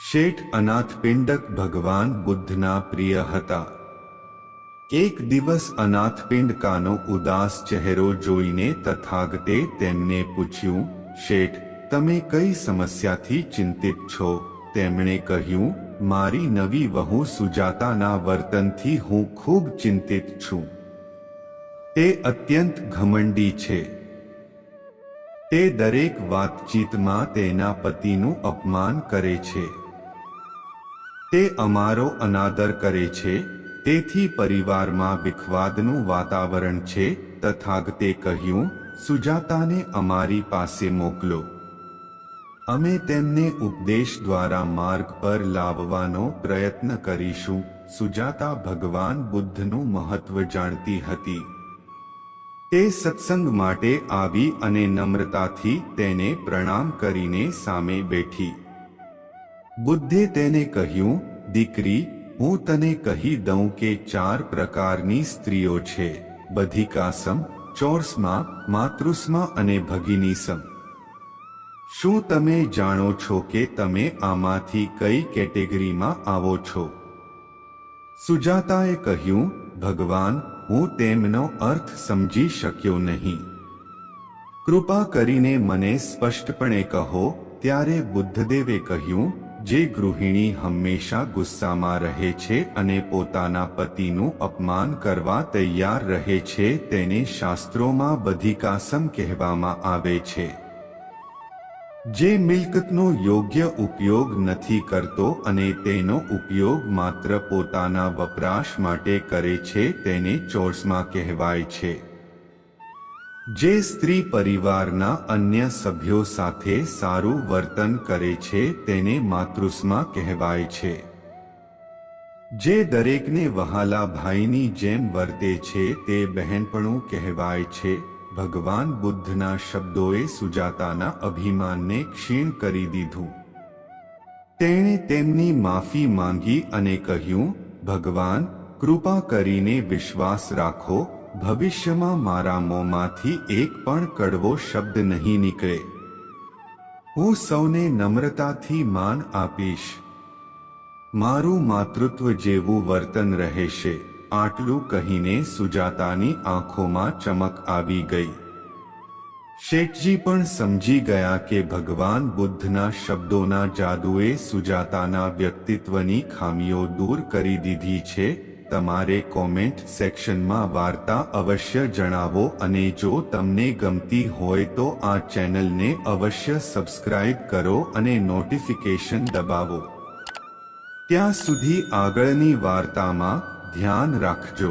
શેઠ અનાથપિંડક ભગવાન બુદ્ધના પ્રિય હતા. એક દિવસ અનાથપિંડકાનો ઉદાસ ચહેરો જોઈને તથાગતે તેમને પૂછ્યું, શેઠ, તમે કઈ સમસ્યાથી ચિંતિત છો? તેમણે કહ્યું, મારી નવી વહુ સુજાતાના વર્તનથી હું ખૂબ ચિંતિત છું. તે અત્યંત ઘમંડી છે. તે દરેક વાતચીતમાં તેના પતિનું અપમાન કરે છે. તે અમારો અનાદર કરે છે. તેથી પરિવારમાં વિખવાદનું વાતાવરણ છે. તથાગતે કહ્યું, સુજાતાને અમારી પાસે મોકલો. અમે તેમને ઉપદેશ દ્વારા માર્ગ પર લાવવાનો પ્રયત્ન કરીશું. સુજાતા ભગવાન બુદ્ધનું મહત્વ જાણતી હતી. તે સત્સંગ માટે આવી અને નમ્રતાથી તેને પ્રણામ કરીને સામે બેઠી. બુદ્ધે તેને કહ્યું, દીકરી, હું તને કહી દઉં કે 4 પ્રકારની સ્ત્રીઓ છે: બધિકાસમ, ચોરસમા, માતૃસ્મા અને ભગિનીસમ. શું તમે જાણો છો કે તમે આમાંથી કઈ કેટેગરીમાં આવો છો? સુજાતાએ કહ્યું, ભગવાન, હું તેમનો અર્થ સમજી શક્યો નહીં. કૃપા કરીને મને સ્પષ્ટપણે કહો. ત્યારે બુદ્ધદેવે કહ્યું, જે ગૃહિણી હંમેશા ગુસ્સામાં રહે છે અને પોતાના પતિનું અપમાન કરવા તૈયાર રહે છે તેને શાસ્ત્રોમાં બધિકાસમ કહેવામાં આવે છે. જે મિલકતનો યોગ્ય ઉપયોગ નથી કરતો અને તેનો ઉપયોગ માત્ર પોતાના વપરાશ માટે કરે છે તેને ચોરસમાં કહેવાય છે. જે સ્ત્રી પરિવારના અન્ય સભ્યો સાથે સારું વર્તન કરે છે તેને માતૃસ્મા કહેવાય છે. જે દરેકને વહાલા ભાઈની જેમ વર્તે છે તે બહેનપણું કહેવાય છે. ભગવાન બુદ્ધના શબ્દોએ સુજાતાના અભિમાનને ક્ષીણ કરી દીધું. તેણે તેમની માફી માંગી અને કહ્યું, ભગવાન, કૃપા કરીને વિશ્વાસ રાખો, ભવિષ્યમાં મારા મોંમાંથી એક પણ કડવો શબ્દ નહીં નીકળે. હું સૌને નમ્રતાથી માન આપીશ. મારું માતૃત્વ જેવું વર્તન રહેશે. આટલું કહીને સુજાતાની આંખોમાં ચમક આવી ગઈ. શેઠજી પણ સમજી ગયા કે ભગવાન બુદ્ધના શબ્દોના જાદુએ સુજાતાના વ્યક્તિત્વની ખામીઓ દૂર કરી દીધી છે. તમારે કોમેન્ટ સેક્શનમાં વાર્તા અવશ્ય જણાવો અને જો તમને ગમતી હોય તો આ ચેનલને અવશ્ય સબસ્ક્રાઇબ કરો અને નોટિફિકેશન દબાવો. ત્યાં સુધી આગળની વાર્તામાં ધ્યાન રાખજો.